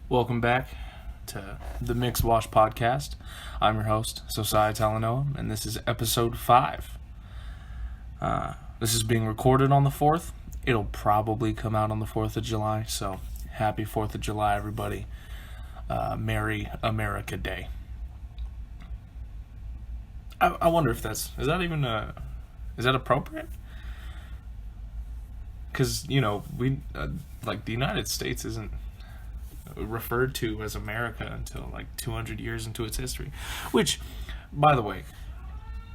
Welcome back to the Mixed Wash Podcast. I'm your host, Sosaia, and this is episode 5. This is being recorded on the 4th. It'll probably come out on the 4th of July, so happy 4th of July, everybody. Merry Merica Day. I wonder if is that appropriate? Because, we, the United States isn't referred to as America until 200 years into its history, which, by the way,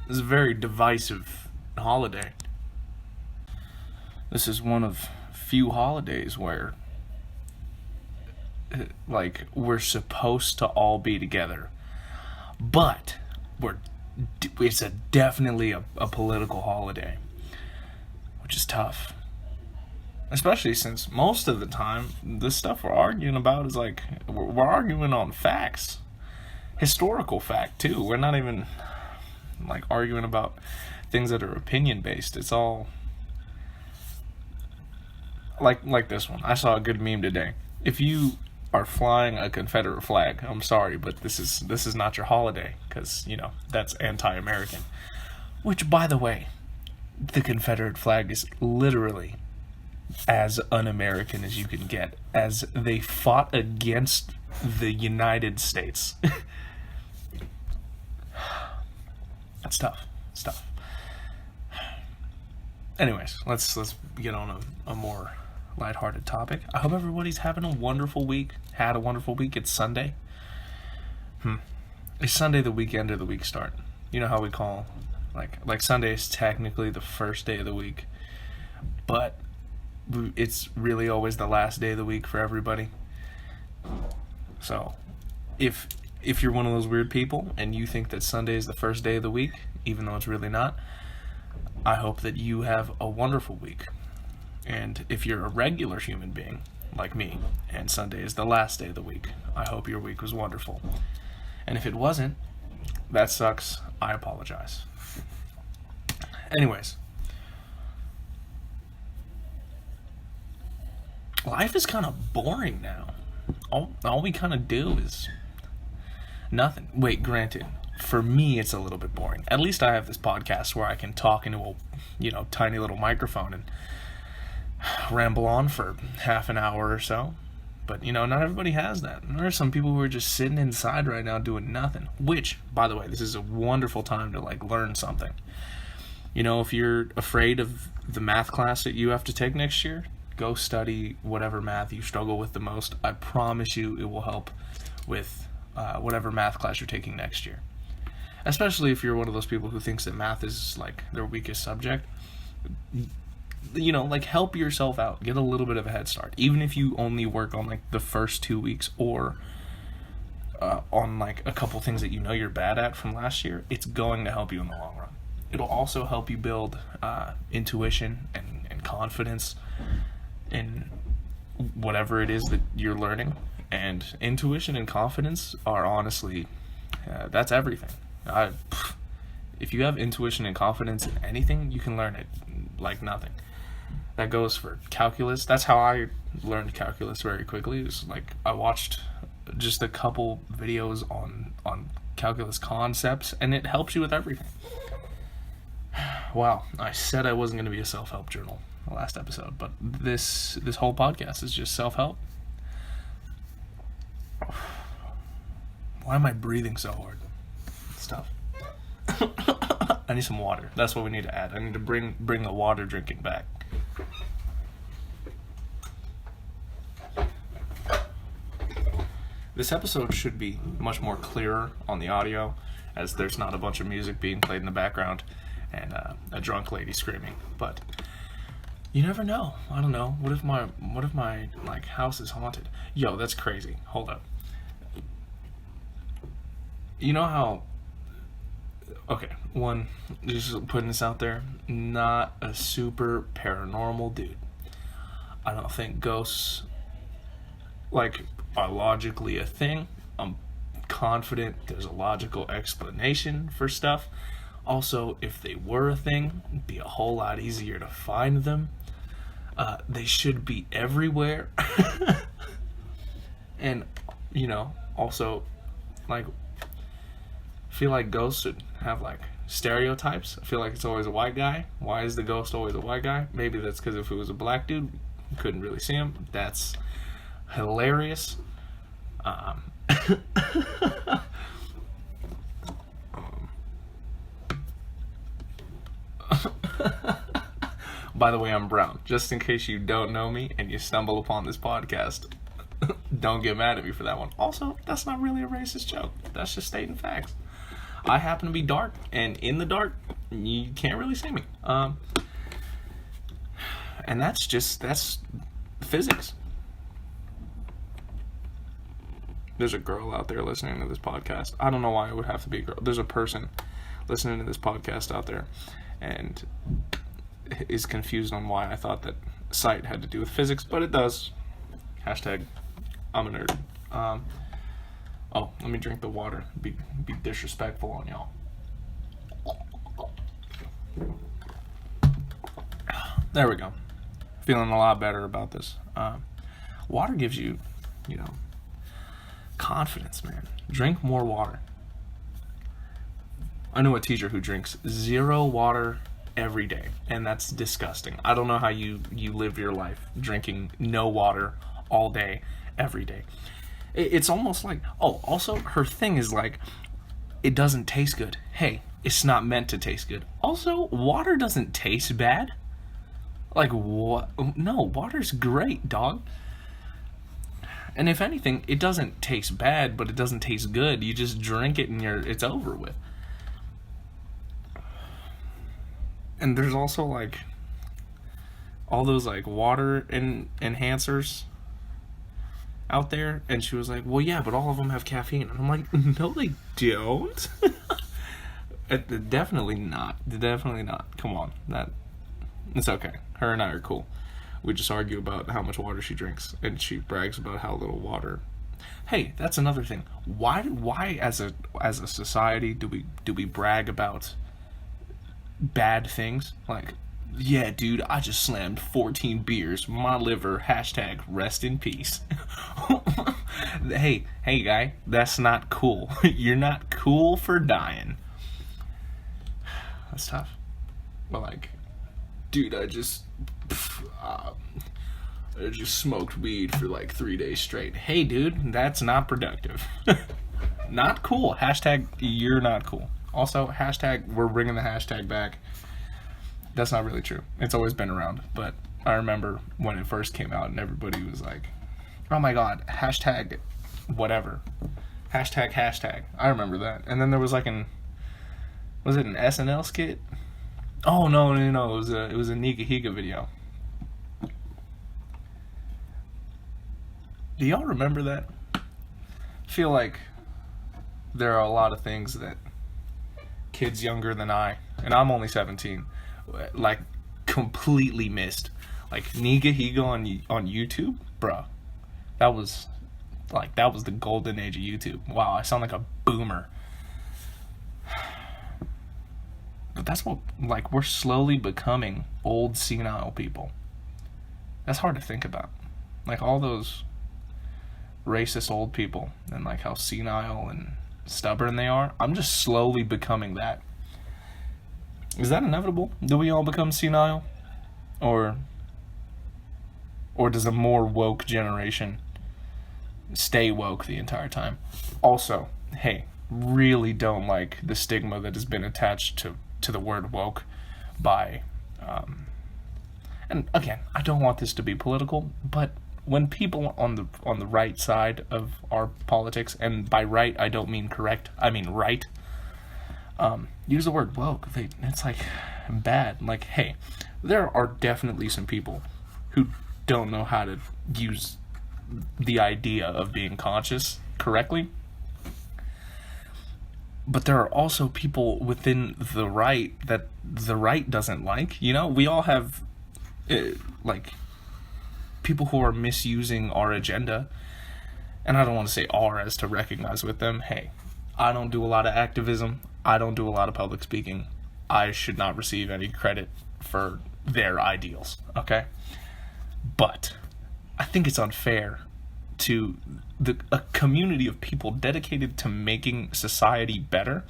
is a very divisive holiday. This is one of few holidays where we're supposed to all be together, but it's definitely a political holiday, which is tough. Especially since most of the time, the stuff we're arguing about is we're arguing on facts. Historical fact, too. We're not even, arguing about things that are opinion-based. It's all, like this one. I saw a good meme today. If you are flying a Confederate flag, I'm sorry, but this is not your holiday, because, that's anti-American. Which, by the way, the Confederate flag is literally as un-American as you can get, as they fought against the United States. It's tough. Anyways, let's get on a more lighthearted topic. I hope everybody's having a wonderful week. Had a wonderful week. It's Sunday. Is Sunday the weekend or the week start? You know how we call like Sunday is technically the first day of the week, but it's really always the last day of the week for everybody. So if you're one of those weird people and you think that Sunday is the first day of the week, even though it's really not, I hope that you have a wonderful week. And if you're a regular human being like me and Sunday is the last day of the week, I hope your week was wonderful. And if it wasn't, that sucks. I apologize. Anyways, life is kind of boring now. All we kind of do is nothing. Wait, granted, for me it's a little bit boring. At least I have this podcast where I can talk into a, tiny little microphone and ramble on for half an hour or so. But, not everybody has that. And there are some people who are just sitting inside right now doing nothing. Which, by the way, this is a wonderful time to, learn something. If you're afraid of the math class that you have to take next year, go study whatever math you struggle with the most. I promise you it will help with whatever math class you're taking next year. Especially if you're one of those people who thinks that math is, their weakest subject. Help yourself out. Get a little bit of a head start. Even if you only work on, the first 2 weeks or on, a couple things that you're bad at from last year, it's going to help you in the long run. It'll also help you build intuition and confidence in whatever it is that you're learning. And intuition and confidence are honestly, that's everything. If you have intuition and confidence in anything, you can learn it like nothing. That goes for calculus. That's how I learned calculus very quickly. It's I watched just a couple videos on calculus concepts, and it helps you with everything. Wow, I said I wasn't going to be a self-help journal the last episode, but this whole podcast is just self-help. Why am I breathing so hard? It's tough. I need some water. That's what we need to add. I need to bring the water drinking back. This episode should be much more clearer on the audio, as there's not a bunch of music being played in the background and a drunk lady screaming. But you never know. I don't know. What if my house is haunted? Yo, that's crazy. Hold up. You know how? Okay, one, just putting this out there, not a super paranormal dude. I don't think ghosts are logically a thing. I'm confident there's a logical explanation for stuff. Also, if they were a thing, it'd be a whole lot easier to find them. They should be everywhere. And also, like, I feel like ghosts should have, like, stereotypes. I feel like it's always a white guy. Why is the ghost always a white guy? Maybe that's because if it was a black dude, you couldn't really see him. That's hilarious. By the way, I'm brown. Just in case you don't know me and you stumble upon this podcast, don't get mad at me for that one. Also, that's not really a racist joke. That's just stating facts. I happen to be dark, and in the dark, you can't really see me. And that's physics. There's a girl out there listening to this podcast. I don't know why it would have to be a girl. There's a person listening to this podcast out there and is confused on why I thought that sight had to do with physics, but it does. Hashtag I'm a nerd. Let me drink the water. Be disrespectful on y'all. There we go. Feeling a lot better about this. Water gives you, confidence, man. Drink more water. I know a teacher who drinks 0 water every day, and that's disgusting. I don't know how you live your life drinking no water all day, every day. It's almost like, also her thing is like, it doesn't taste good. Hey, it's not meant to taste good. Also, water doesn't taste bad. Like, what? No, water's great, dog. And if anything, it doesn't taste bad, but it doesn't taste good. You just drink it and it's over with. And there's also, like, all those, like, water enhancers out there. And she was like, well, yeah, but all of them have caffeine. And I'm like, no, they don't. Definitely not. Definitely not. Come on. It's okay. Her and I are cool. We just argue about how much water she drinks, and she brags about how little water. Hey, that's another thing. Why as a society do we brag about bad things? Like, yeah, dude, I just slammed 14 beers. My liver, hashtag rest in peace. Hey guy, that's not cool. You're not cool for dying. That's tough. But like, dude, I just smoked weed for like 3 days straight. Hey, dude, that's not productive. Not cool. Hashtag you're not cool. Also, hashtag we're bringing the hashtag back. That's not really true. It's always been around, but I remember when it first came out and everybody was like, oh my god, hashtag whatever. Hashtag. I remember that. And then there was like was it an SNL skit? Oh, no. It was a Nika Higa video. Do y'all remember that? I feel like there are a lot of things that kids younger than I, and I'm only 17, like, completely missed. Like, Nika Higa on YouTube? Bruh. That was the golden age of YouTube. Wow, I sound like a boomer. But that's what, like, we're slowly becoming old, senile people. That's hard to think about. Like, all those racist old people and, like, how senile and stubborn they are. I'm just slowly becoming that. Is that inevitable? Do we all become senile? Or does a more woke generation stay woke the entire time? Also, hey, really don't like the stigma that has been attached to the word woke by and again, I don't want this to be political, but when people on the right side of our politics, and by right I don't mean correct, I mean right, use the word woke, it's like bad. Like, hey, there are definitely some people who don't know how to use the idea of being conscious correctly. But there are also people within the right that the right doesn't like. We all have, like, people who are misusing our agenda. And I don't want to say "are" as to recognize with them. Hey, I don't do a lot of activism. I don't do a lot of public speaking. I should not receive any credit for their ideals, okay? But I think it's unfair to a community of people dedicated to making society better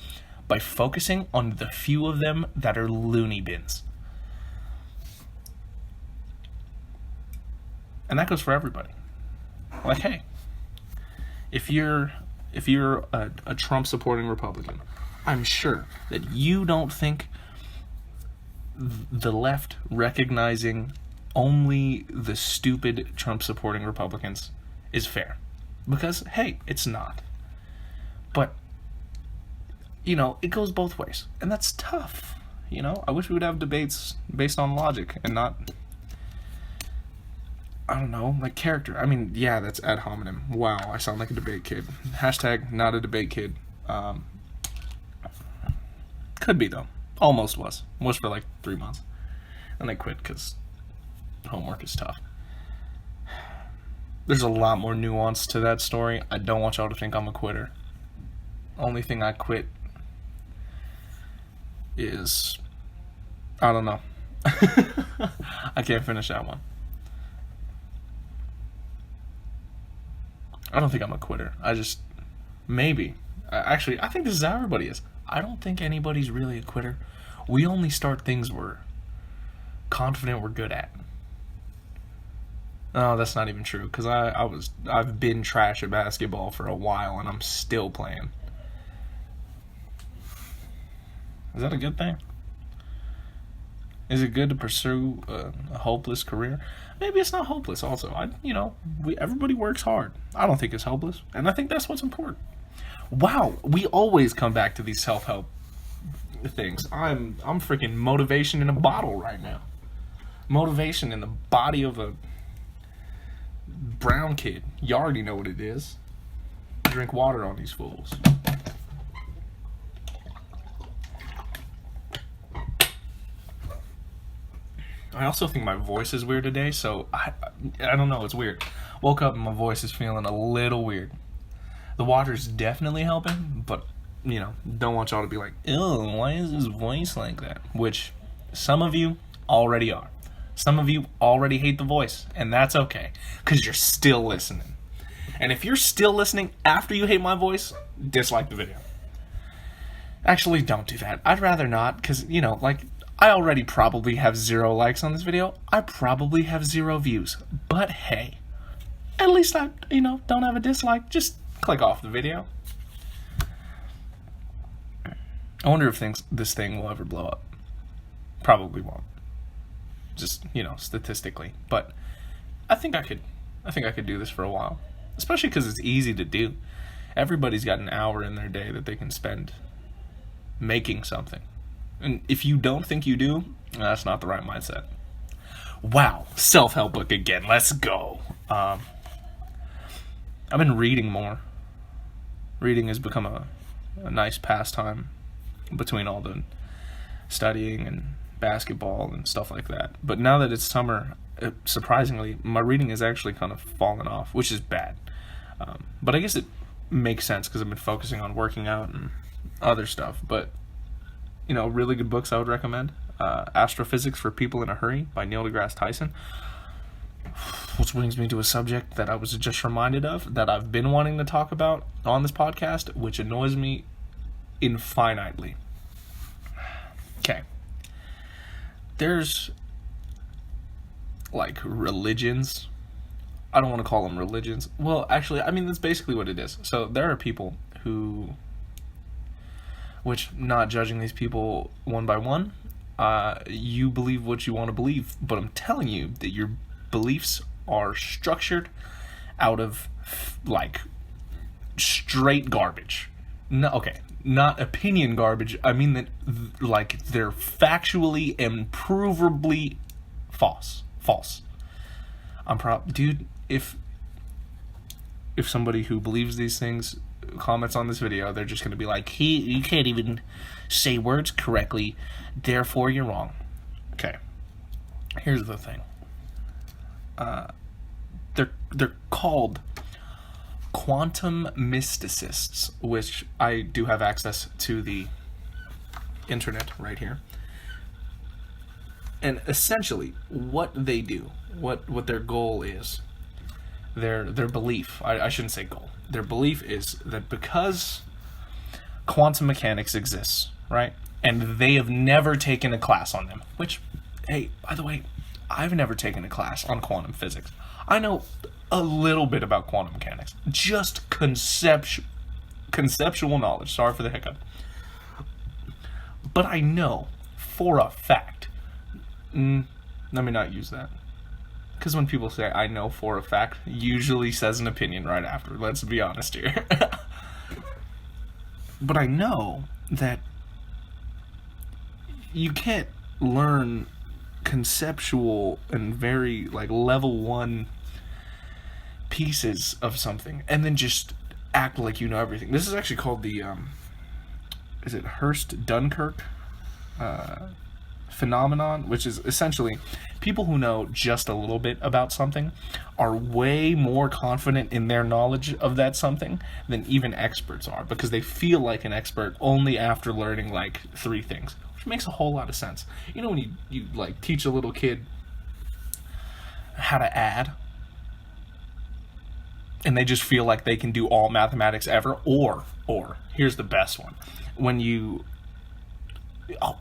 by focusing on the few of them that are loony bins. And that goes for everybody. Like, hey, if you're a Trump supporting Republican, I'm sure that you don't think the left recognizing only the stupid Trump supporting Republicans is fair. Because, hey, it's not. But, it goes both ways. And that's tough. I wish we would have debates based on logic and not, I don't know, like character. I mean, yeah, that's ad hominem. Wow, I sound like a debate kid. Hashtag not a debate kid. Could be, though. Almost was. Was for like 3 months. And I quit because homework is tough. There's a lot more nuance to that story. I don't want y'all to think I'm a quitter. Only thing I quit is, I don't know. I can't finish that one. I don't think I'm a quitter. Maybe. Actually, I think this is how everybody is. I don't think anybody's really a quitter. We only start things we're confident we're good at. No, that's not even true, because I've been trash at basketball for a while and I'm still playing. Is that a good thing? Is it good to pursue a hopeless career? Maybe it's not hopeless also. Everybody works hard. I don't think it's hopeless, and I think that's what's important. Wow, we always come back to these self-help things. I'm freaking motivation in a bottle right now. Motivation in the body of a brown kid. You already know what it is. Drink water on these fools. I also think my voice is weird today, so I don't know, it's weird. Woke up and my voice is feeling a little weird. The water's definitely helping, but, don't want y'all to be like, ew, why is his voice like that? Which some of you already are. Some of you already hate the voice, and that's okay, because you're still listening. And if you're still listening after you hate my voice, dislike the video. Actually, don't do that. I'd rather not, because, I already probably have 0 likes on this video. I probably have 0 views. But hey, at least I, don't have a dislike. Just click off the video. I wonder if this thing will ever blow up. Probably won't. Just, statistically. But I think I could do this for a while. Especially because it's easy to do. Everybody's got an hour in their day that they can spend making something. And if you don't think you do, that's not the right mindset. Wow, self-help book again. Let's go. I've been reading more. Reading has become a nice pastime between all the studying and basketball and stuff like that. But now that it's summer, surprisingly, my reading has actually kind of fallen off, which is bad. But I guess it makes sense because I've been focusing on working out and other stuff. But really good books I would recommend. Astrophysics for People in a Hurry by Neil deGrasse Tyson. Which brings me to a subject that I was just reminded of, that I've been wanting to talk about on this podcast, which annoys me infinitely. Okay. There's, religions. I don't want to call them religions. Well, actually, that's basically what it is. So there are people who... Which, not judging these people one by one, you believe what you want to believe, but I'm telling you that your beliefs are structured out of, straight garbage. No, okay, not opinion garbage. I mean that, they're factually and provably false. Dude, if somebody who believes these things comments on this video, they're just going to be like, you can't even say words correctly, therefore you're wrong. Okay, here's the thing. They're called quantum mysticists, which I do have access to the internet right here. And essentially, what they do, what their goal is their belief, I shouldn't say goal, their belief is that because quantum mechanics exists, right, and they have never taken a class on them, which, hey, by the way, I've never taken a class on quantum physics. I know a little bit about quantum mechanics, just conceptual knowledge. Sorry for the hiccup. But I know for a fact, let me not use that. Because when people say, I know for a fact, usually says an opinion right after. Let's be honest here. But I know that you can't learn conceptual and very, like, level 1 pieces of something and then just act like you know everything. This is actually called the, is it Hurst-Dunkirk phenomenon, which is essentially people who know just a little bit about something are way more confident in their knowledge of that something than even experts are, because they feel like an expert only after learning like 3 things, which makes a whole lot of sense. You know, when you like teach a little kid how to add and they just feel like they can do all mathematics ever, or here's the best one, when you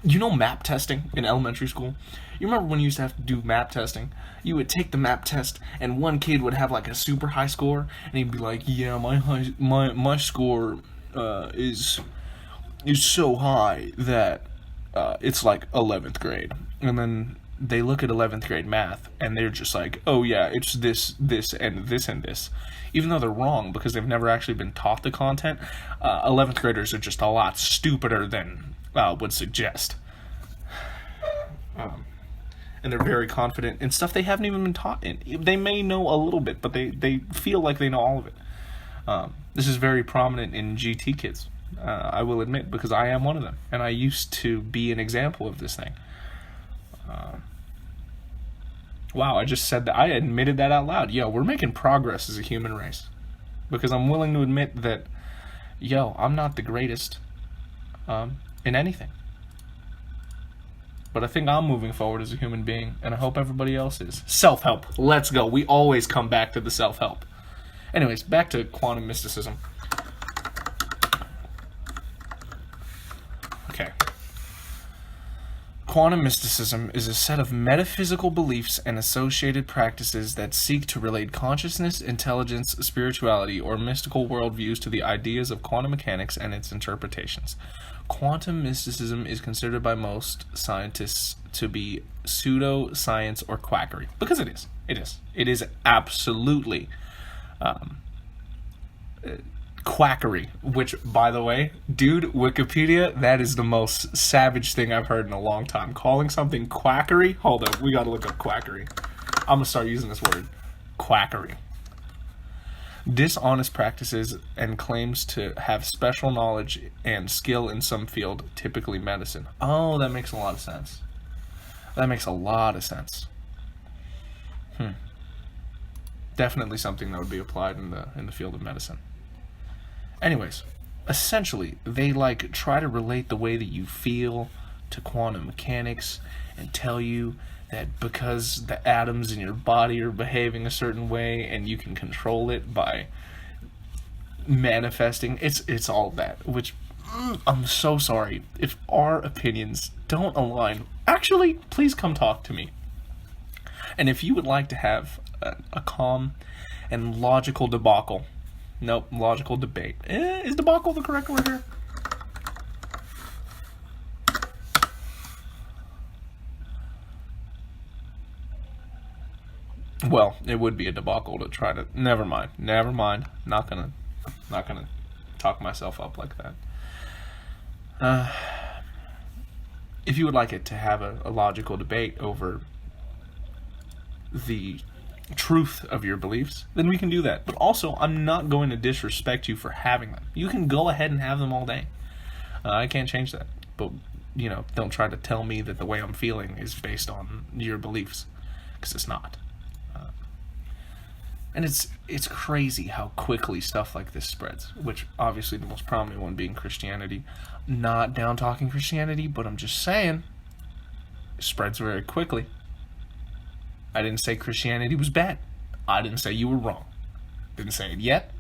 know map testing in elementary school? You remember when you used to have to do map testing? You would take the map test, and one kid would have like a super high score, and he'd be like, "Yeah, my score is so high that it's like 11th grade." And then they look at 11th grade math, and they're just like, "Oh yeah, it's this, and this, and this," even though they're wrong because they've never actually been taught the content. 11th graders are just a lot stupider than would suggest. And they're very confident in stuff they haven't even been taught in. They may know a little bit, but they feel like they know all of it. This is very prominent in GT kids, I will admit, because I am one of them, and I used to be an example of this thing. Wow, I just said that. I admitted that out loud. Yo, we're making progress as a human race, because I'm willing to admit that, I'm not the greatest in anything. But I think I'm moving forward as a human being, and I hope everybody else is. Self-help. Let's go. We always come back to the self-help. Anyways, back to quantum mysticism. Okay. Quantum mysticism is a set of metaphysical beliefs and associated practices that seek to relate consciousness, intelligence, spirituality, or mystical worldviews to the ideas of quantum mechanics and its interpretations. Quantum mysticism is considered by most scientists to be pseudo-science or quackery. Because it is. It is absolutely quackery. Which, by the way, dude, Wikipedia, that is the most savage thing I've heard in a long time. Calling something quackery? Hold up, we gotta look up quackery. I'm gonna start using this word. Quackery. Dishonest practices and claims to have special knowledge and skill in some field, typically medicine. Oh, that makes a lot of sense. Definitely something that would be applied in the field of medicine. Anyways, essentially, they try to relate the way that you feel to quantum mechanics and tell you that because the atoms in your body are behaving a certain way and you can control it by manifesting, it's all that, which I'm so sorry if our opinions don't align. Actually, please come talk to me. And if you would like to have a calm and logical debacle, logical debate. Is debacle the correct word here? Well, it would be a debacle to try to... Never mind. Not gonna talk myself up like that. If you would like it to have a logical debate over the truth of your beliefs, then we can do that. But also, I'm not going to disrespect you for having them. You can go ahead and have them all day. I can't change that. But, don't try to tell me that the way I'm feeling is based on your beliefs, because it's not. And it's crazy how quickly stuff like this spreads, which obviously the most prominent one being Christianity. Not down-talking Christianity, but I'm just saying, it spreads very quickly. I didn't say Christianity was bad. I didn't say you were wrong. Didn't say it yet,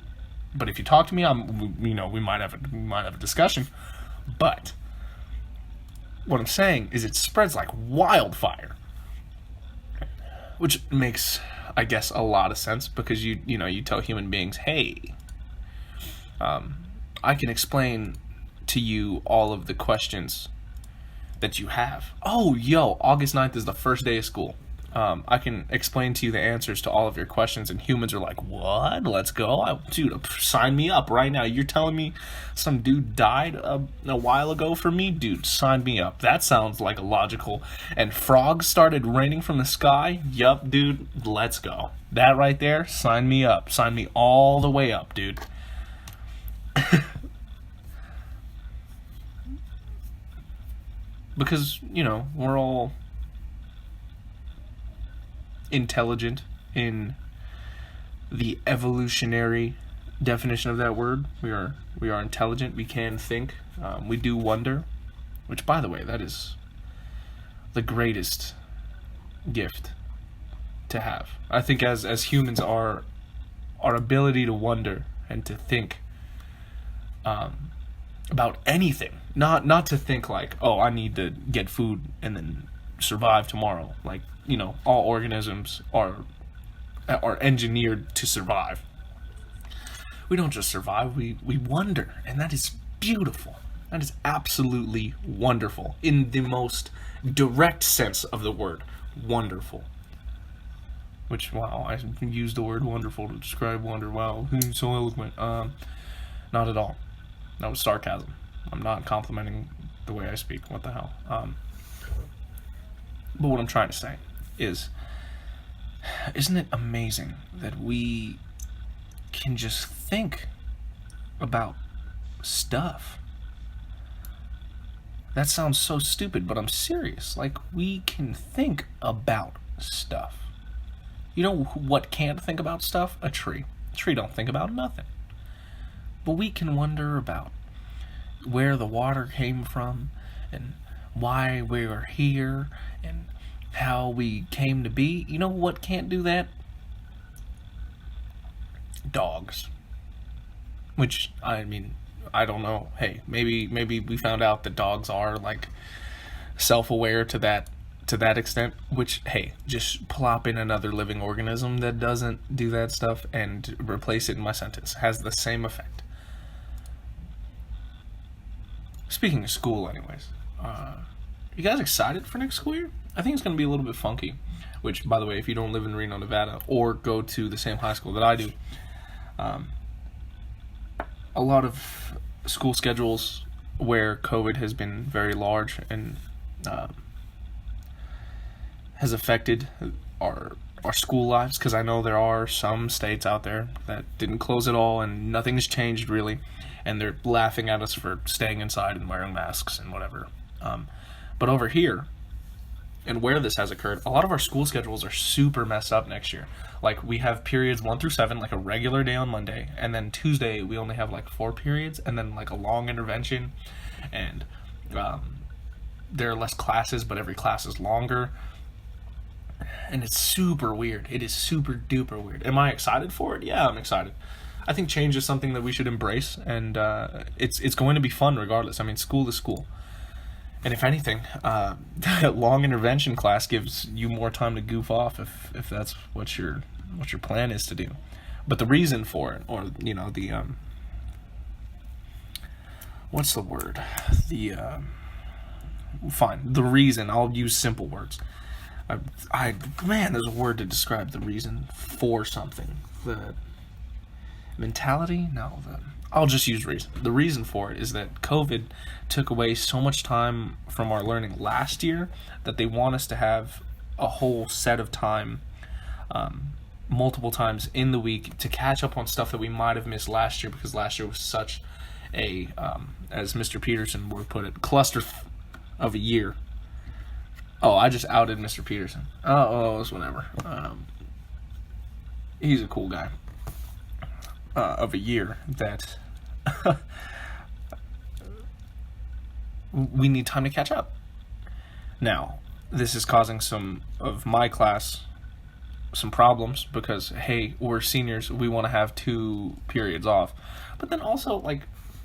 but if you talk to me, we might have a discussion. But what I'm saying is it spreads like wildfire, which makes, I guess, a lot of sense, because you tell human beings, hey, I can explain to you all of the questions that you have. Oh, yo, August 9th is the first day of school. I can explain to you the answers to all of your questions, and humans are like, what? Let's go. Dude, sign me up right now. You're telling me some dude died a while ago for me? Dude, sign me up. That sounds like logical. And frogs started raining from the sky? Yup, dude, let's go. That right there, sign me up. Sign me all the way up, dude. Because, we're all intelligent in the evolutionary definition of that word. We are intelligent. We can think. We do wonder, which, by the way, that is the greatest gift to have. I think as humans, our ability to wonder and to think about anything, not to think like, oh, I need to get food and then survive tomorrow. Like, all organisms are engineered to survive. We don't just survive, we wonder, and that is beautiful. That is absolutely wonderful, in the most direct sense of the word, wonderful. Which, wow, I used the word wonderful to describe wonder. Wow, so eloquent. Not at all. That was sarcasm. I'm not complimenting the way I speak. What the hell? But what I'm trying to say is, isn't it amazing that we can just think about stuff? That sounds so stupid, but I'm serious. Like, we can think about stuff. You know what can't think about stuff? A tree. A tree don't think about nothing. But we can wonder about where the water came from, and why we are here, and how we came to be. You know what can't do that? Dogs. Which, I mean, I don't know. Hey, maybe we found out that dogs are, like, self-aware to that extent. Which, hey, just plop in another living organism that doesn't do that stuff and replace it in my sentence. Has the same effect. Speaking of school, anyways, you guys excited for next school year? I think it's going to be a little bit funky, which, by the way, if you don't live in Reno, Nevada, or go to the same high school that I do, a lot of school schedules where COVID has been very large and has affected our school lives, because I know there are some states out there that didn't close at all and nothing's changed really, and they're laughing at us for staying inside and wearing masks and whatever. But over here, and where this has occurred, a lot of our school schedules are super messed up next year. Like, we have periods 1 through 7, like a regular day on Monday, and then Tuesday we only have like 4 periods, and then like a long intervention, and there are less classes, but every class is longer. And it's super weird. It is super duper weird. Am I excited for it? Yeah, I'm excited. I think change is something that we should embrace, and it's going to be fun regardless. I mean, school is school. And if anything, that long intervention class gives you more time to goof off if that's what your plan is to do. But the reason for it, or the what's the word? Fine. The reason. I'll use simple words. There's a word to describe the reason for something. The mentality? No, I'll just use reason. The reason for it is that COVID took away so much time from our learning last year that they want us to have a whole set of time, multiple times in the week, to catch up on stuff that we might have missed last year, because last year was such a, as Mr. Peterson would put it, cluster of a year. Oh, I just outed Mr. Peterson. Oh, it's whatever. He's a cool guy. Of a year that we need time to catch up. Now, this is causing some of my class some problems because, hey, we're seniors, we want to have 2 periods off. But then also, like,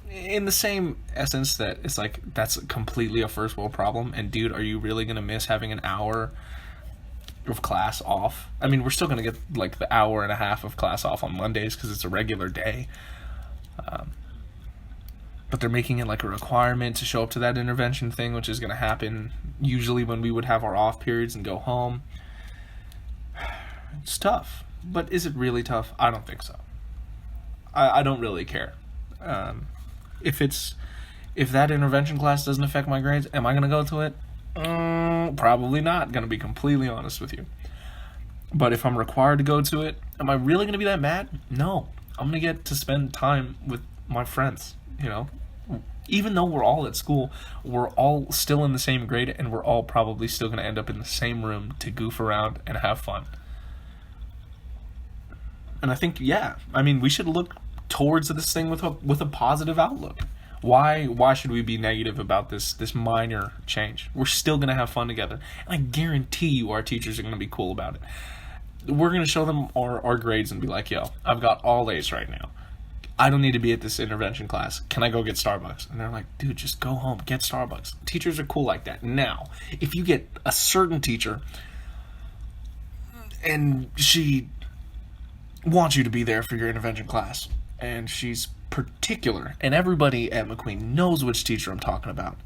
in the same essence that it's like, that's completely a first world problem, and dude, are you really going to miss having an hour of class off? I mean, we're still going to get, like, the hour and a half of class off on Mondays because it's a regular day. But they're making it like a requirement to show up to that intervention thing, which is going to happen usually when we would have our off periods and go home. It's tough. But is it really tough? I don't think so. I don't really care. If that intervention class doesn't affect my grades, am I going to go to it? Probably not, going to be completely honest with you. But if I'm required to go to it, am I really going to be that mad? No. I'm going to get to spend time with my friends, you know? Even though we're all at school, we're all still in the same grade, and we're all probably still going to end up in the same room to goof around and have fun. And I think, yeah, I mean, we should look towards this thing with a positive outlook. Why should we be negative about this minor change? We're still going to have fun together. And I guarantee you our teachers are going to be cool about it. We're going to show them our grades and be like, yo, I've got all A's right now. I don't need to be at this intervention class. Can I go get Starbucks? And they're like, dude, just go home, get Starbucks. Teachers are cool like that. Now, if you get a certain teacher and she wants you to be there for your intervention class, and she's particular, and everybody at McQueen knows which teacher I'm talking about,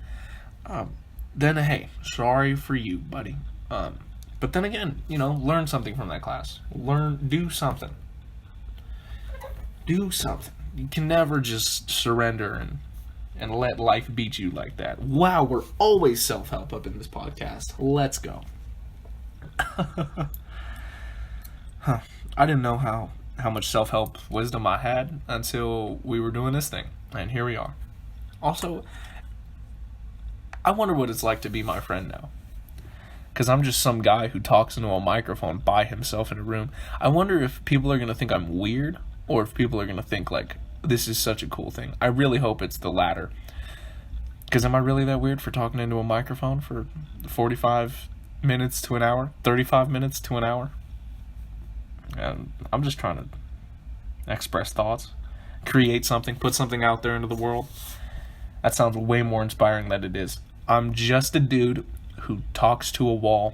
then hey, sorry for you, buddy. But then again, you know, learn something from that class. Do something. Do something. You can never just surrender and let life beat you like that. Wow, we're always self-help up in this podcast. Let's go. I didn't know how much self-help wisdom I had until we were doing this thing. And here we are. Also, I wonder what it's like to be my friend now. Because I'm just some guy who talks into a microphone by himself in a room. I wonder if people are going to think I'm weird, or if people are going to think, like, this is such a cool thing. I really hope it's the latter. Because am I really that weird for talking into a microphone for 45 minutes to an hour? 35 minutes to an hour? And I'm just trying to express thoughts, create something, put something out there into the world. That sounds way more inspiring than it is. I'm just a dude who talks to a wall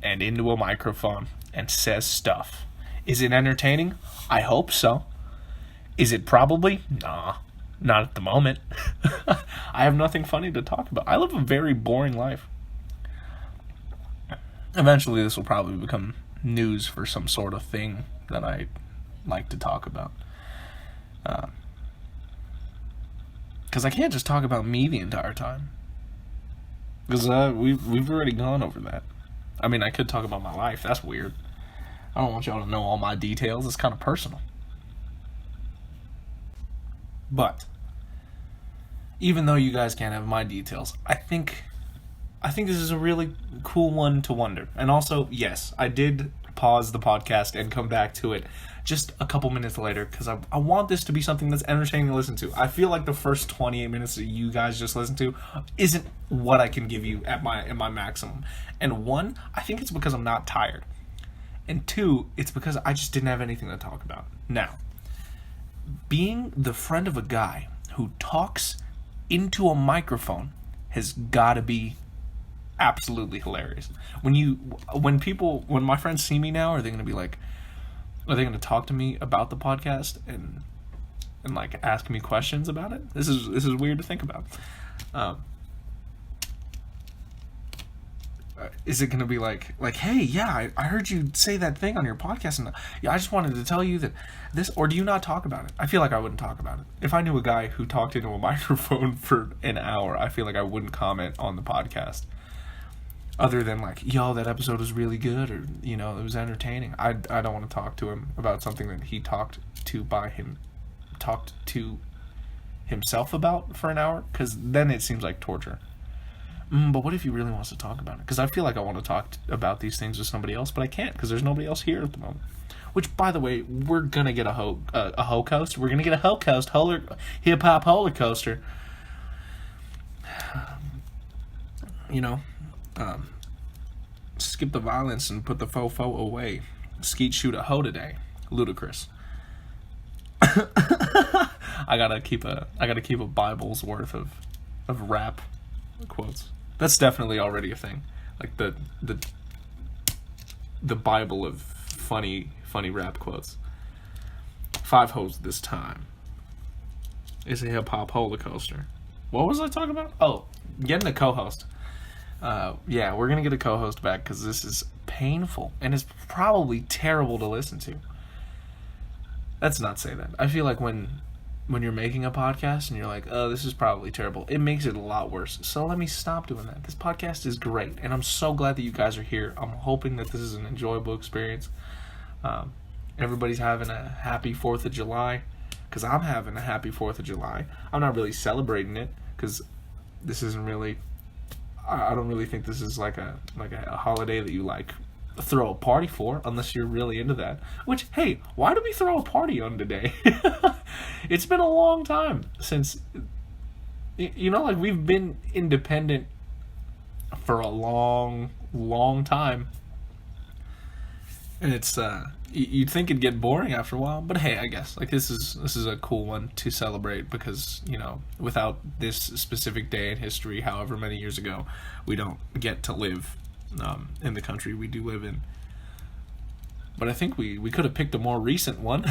and into a microphone and says stuff. Is it entertaining? I hope so. Is it probably? Nah, not at the moment. I have nothing funny to talk about. I live a very boring life. Eventually this will probably become news for some sort of thing that I like to talk about. Because I can't just talk about me the entire time. Because we've already gone over that. I mean, I could talk about my life. That's weird. I don't want y'all to know all my details. It's kind of personal. But even though you guys can't have my details, I think this is a really cool one to wonder. And also, yes, I did pause the podcast and come back to it just a couple minutes later because I want this to be something that's entertaining to listen to. I feel like the first 28 minutes that you guys just listened to isn't what I can give you at my maximum. And one, I think it's because I'm not tired. And two, it's because I just didn't have anything to talk about. Now, being the friend of a guy who talks into a microphone has got to be absolutely hilarious. When my friends see me now, are they going to be like, are they going to talk to me about the podcast and like ask me questions about it? This is weird to think about. Is it going to be like, hey, yeah, I heard you say that thing on your podcast, and yeah, I just wanted to tell you that this, or do you not talk about it? I feel like I wouldn't talk about it. If I knew a guy who talked into a microphone for an hour, I feel like I wouldn't comment on the podcast. Other than like, yo, that episode was really good, or, you know, it was entertaining. I don't want to talk to him about something that he talked to himself about for an hour, because then it seems like torture. But what if he really wants to talk about it? Because I feel like I want to talk about these things with somebody else, but I can't because there's nobody else here at the moment. Which, by the way, we're gonna get a ho-coaster. We're gonna get a ho-coast, hip-hop roller coaster. You know, skip the violence and put the fofo away. skeet shoot a hoe today. Ludicrous. I gotta keep a Bible's worth of rap quotes. That's definitely already a thing. Like the Bible of funny rap quotes. 5 hoes this time. It's a hip hop roller coaster. What was I talking about? Oh, getting a co-host. Yeah, we're gonna get a co-host back because this is painful and it's probably terrible to listen to. Let's not say that. I feel like when you're making a podcast and you're like, oh, this is probably terrible, it makes it a lot worse. So let me stop doing that. This podcast is great, and I'm so glad that you guys are here. I'm hoping that this is an enjoyable experience. Everybody's having a happy 4th of July, because I'm having a happy 4th of July. I'm not really celebrating it, because this isn't really... I don't really think this is like a holiday that you like throw a party for, unless you're really into that. Which, hey, why do we throw a party on today? It's been a long time since, like, we've been independent for a long time, and it's you'd think it'd get boring after a while, but hey, I guess like this is a cool one to celebrate because without this specific day in history, however many years ago, we don't get to live in the country we do live in. But I think we could have picked a more recent one.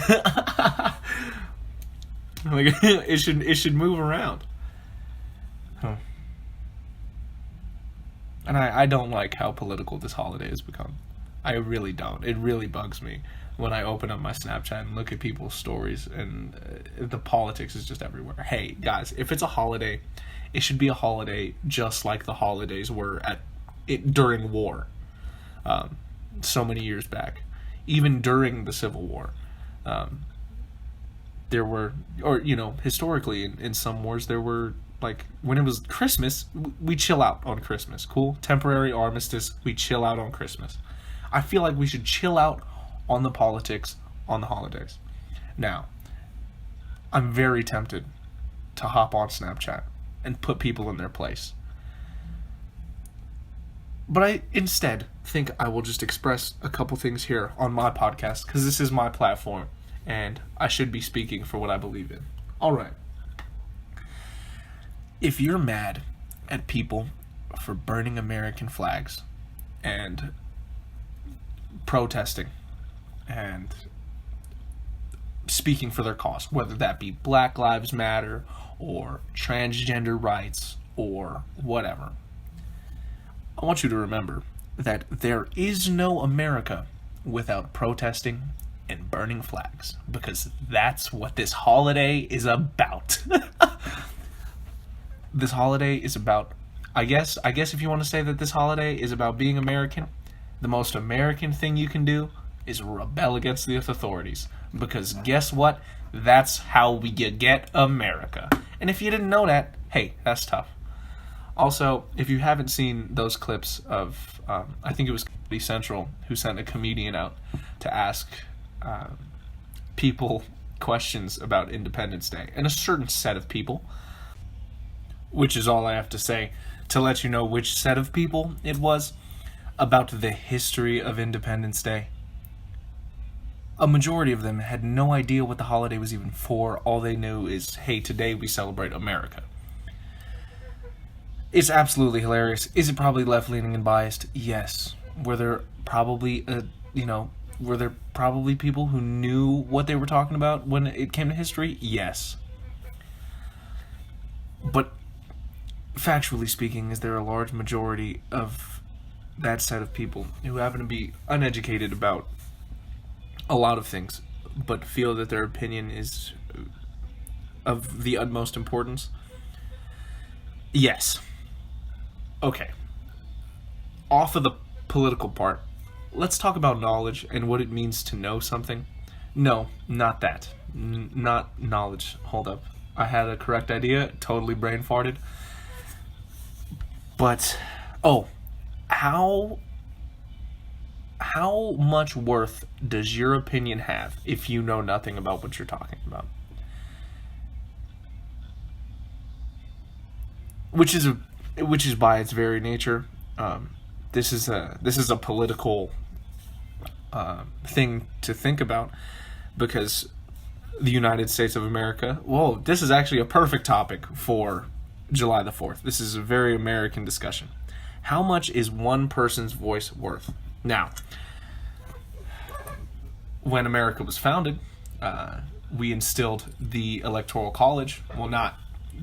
Like it should move around. Huh. And I don't like how political this holiday has become. I really don't. It really bugs me when I open up my Snapchat and look at people's stories, and the politics is just everywhere. Hey, guys, if it's a holiday, it should be a holiday just like the holidays were during war. So many years back. Even during the Civil War. There were, or, historically in some wars, there were, like, when it was Christmas, we chill out on Christmas. Cool? Temporary armistice, we chill out on Christmas. I feel like we should chill out on the politics on the holidays. Now, I'm very tempted to hop on Snapchat and put people in their place. But I instead think I will just express a couple things here on my podcast, because this is my platform, and I should be speaking for what I believe in. Alright. If you're mad at people for burning American flags and protesting and speaking for their cause, whether that be Black Lives Matter or transgender rights or whatever, I want you to remember that there is no America without protesting and burning flags, because that's what this holiday is about. This holiday is about, I guess if you want to say that this holiday is about being American, the most American thing you can do is rebel against the authorities, because guess what? That's how we get America. And if you didn't know that, hey, that's tough. Also, if you haven't seen those clips of, I think it was Comedy Central who sent a comedian out to ask people questions about Independence Day, and a certain set of people, which is all I have to say to let you know which set of people it was, about the history of Independence Day. A majority of them had no idea what the holiday was even for. All they knew is, hey, today we celebrate America. It's absolutely hilarious. Is it probably left-leaning and biased? Yes. Were there probably people who knew what they were talking about when it came to history? Yes. But factually speaking, is there a large majority of that set of people who happen to be uneducated about a lot of things, but feel that their opinion is of the utmost importance? Yes. Okay. Off of the political part, let's talk about knowledge and what it means to know something. No, not that. Not knowledge. Hold up. I had a correct idea, totally brain farted. But, how much worth does your opinion have if you know nothing about what you're talking about? Which is by its very nature, this is a political thing to think about, because the United States of America. Whoa, this is actually a perfect topic for July the 4th. This is a very American discussion. How much is one person's voice worth? Now, when America was founded, we instilled the Electoral College. Well,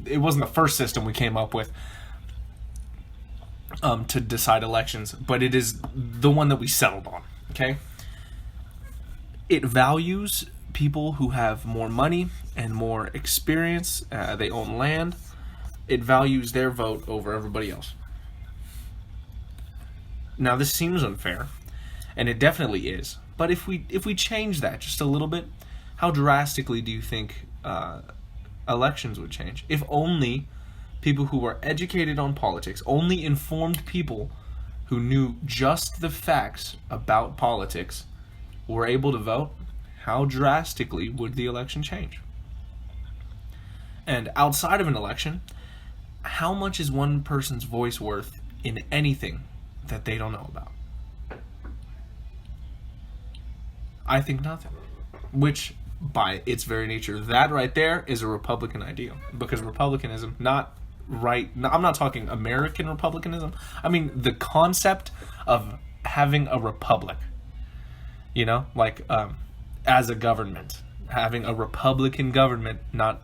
it wasn't the first system we came up with to decide elections, but it is the one that we settled on, okay? It values people who have more money and more experience. They own land. It values their vote over everybody else. Now, this seems unfair, and it definitely is. But if we change that just a little bit, how drastically do you think elections would change? If only people who were educated on politics, only informed people who knew just the facts about politics were able to vote, how drastically would the election change? And outside of an election, how much is one person's voice worth in anything that they don't know about? I think nothing. Which, by its very nature, that right there is a Republican ideal. Because Republicanism, I'm not talking American Republicanism. I mean the concept of having a republic. You know, like as a government, having a Republican government, not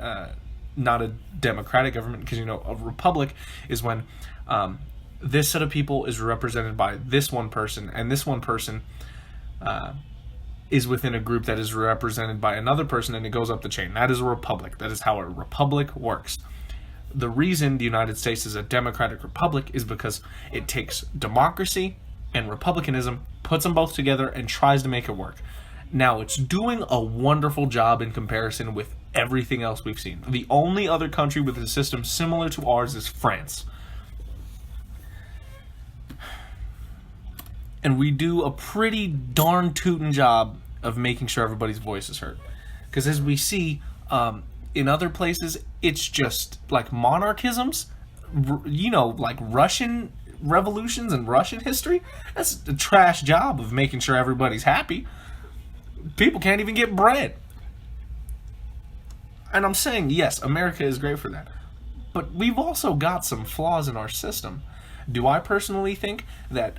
a democratic government, because a republic is when this set of people is represented by this one person, and this one person is within a group that is represented by another person, and it goes up the chain. That is a republic. That is how a republic works. The reason the United States is a democratic republic is because it takes democracy and republicanism, puts them both together, and tries to make it work. Now, it's doing a wonderful job in comparison with everything else we've seen. The only other country with a system similar to ours is France. And we do a pretty darn tootin' job of making sure everybody's voice is heard. Because as we see in other places, it's just like monarchisms, like Russian revolutions and Russian history. That's a trash job of making sure everybody's happy. People can't even get bread. And I'm saying, yes, America is great for that. But we've also got some flaws in our system. Do I personally think that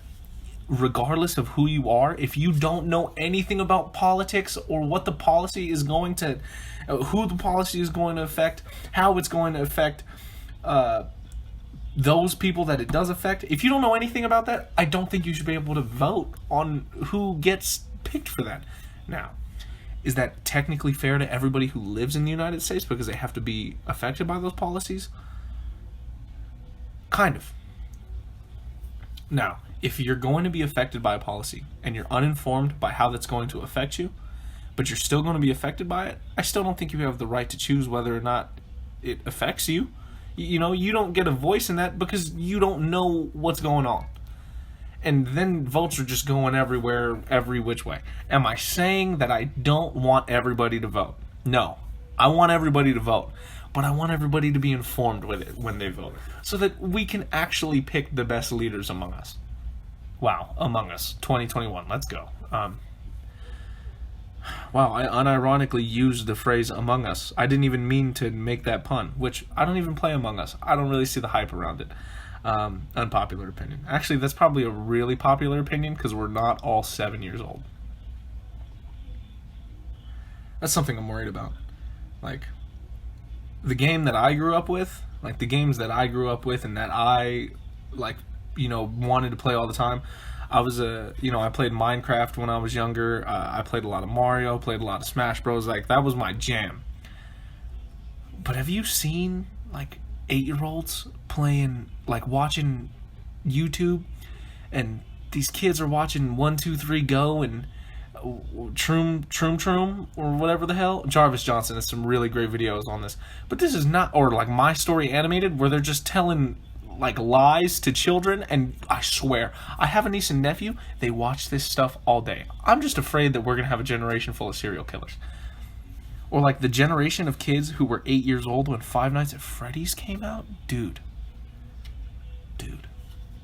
regardless of who you are, if you don't know anything about politics or what the policy is going to, who the policy is going to affect, how it's going to affect those people that it does affect, if you don't know anything about that, I don't think you should be able to vote on who gets picked for that. Now, is that technically fair to everybody who lives in the United States because they have to be affected by those policies? Kind of. Now, if you're going to be affected by a policy and you're uninformed by how that's going to affect you, but you're still going to be affected by it, I still don't think you have the right to choose whether or not it affects you. You don't get a voice in that because you don't know what's going on. And then votes are just going everywhere, every which way. Am I saying that I don't want everybody to vote? No. I want everybody to vote. But I want everybody to be informed with it when they vote, so that we can actually pick the best leaders among us. Wow, among us, 2021, let's go. Wow, I unironically used the phrase Among Us. I didn't even mean to make that pun, which I don't even play Among Us. I don't really see the hype around it. Unpopular opinion. Actually, that's probably a really popular opinion because we're not all 7 years old. That's something I'm worried about. Like, the game that I grew up with, like the games that I grew up with and that I, wanted to play all the time, I played Minecraft when I was younger. I played a lot of Mario, played a lot of Smash Bros. Like, that was my jam. But have you seen, 8-year-olds playing, watching YouTube? And these kids are watching 1, 2, 3 Go and Troom, or whatever the hell. Jarvis Johnson has some really great videos on this. But this is not, or My Story Animated, where they're just telling lies to children, and I swear, I have a niece and nephew, they watch this stuff all day. I'm just afraid that we're going to have a generation full of serial killers. Or the generation of kids who were 8 years old when Five Nights at Freddy's came out. Dude.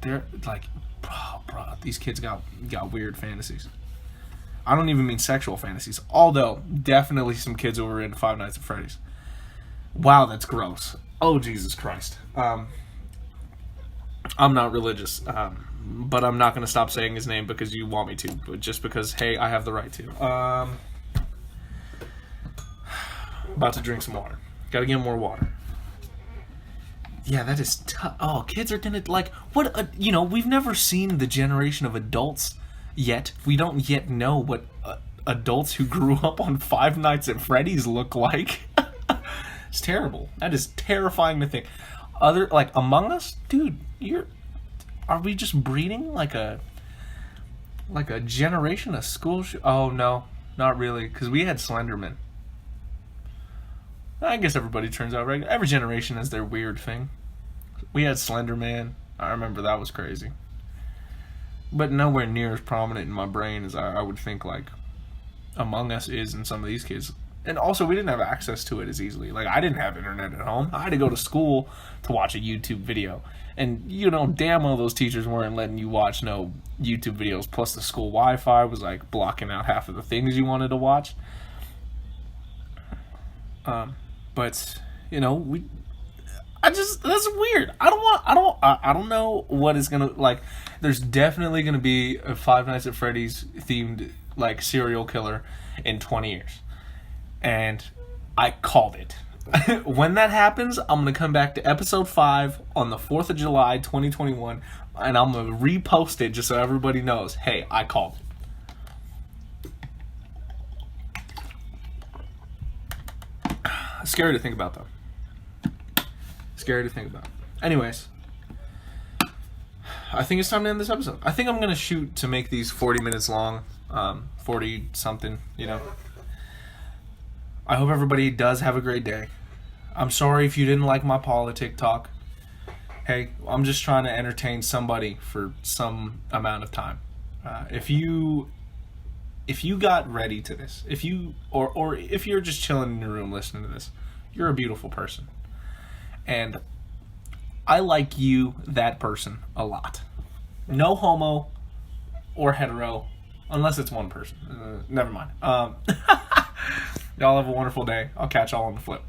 They're bro, these kids got weird fantasies. I don't even mean sexual fantasies. Although, definitely some kids who were into Five Nights at Freddy's. Wow, that's gross. Oh, Jesus Christ. I'm not religious, but I'm not going to stop saying his name because you want me to, but just because, hey, I have the right to. About to drink some water. Got to get more water. Yeah, that is tough. Oh, kids are going to, like, we've never seen the generation of adults yet. We don't yet know what adults who grew up on Five Nights at Freddy's look like. It's terrible. That is terrifying to think. Among Us, dude, are we just breeding like a generation of school? Oh no, not really, because we had Slenderman. I guess everybody turns out regular. Every generation has their weird thing. We had Slenderman. I remember that was crazy, but nowhere near as prominent in my brain as I would think like Among Us is in some of these kids. And also, we didn't have access to it as easily. Like, I didn't have internet at home. I had to go to school to watch a YouTube video. And, damn well those teachers weren't letting you watch no YouTube videos. Plus, the school Wi-Fi was, like, blocking out half of the things you wanted to watch. But, that's weird. I don't know what is going to, like, there's definitely going to be a Five Nights at Freddy's themed, like, serial killer in 20 years. And I called it. When that happens, I'm going to come back to episode 5 on the 4th of July, 2021, and I'm going to repost it just so everybody knows, hey, I called it. Scary to think about, though. Scary to think about. Anyways, I think it's time to end this episode. I think I'm going to shoot to make these 40 minutes long, 40-something, I hope everybody does have a great day. I'm sorry if you didn't like my politic talk. Hey, I'm just trying to entertain somebody for some amount of time. If you got ready to this, if you're just chilling in your room listening to this, you're a beautiful person. And I like you, that person, a lot. No homo or hetero, unless it's one person. Never mind. Y'all have a wonderful day. I'll catch y'all on the flip.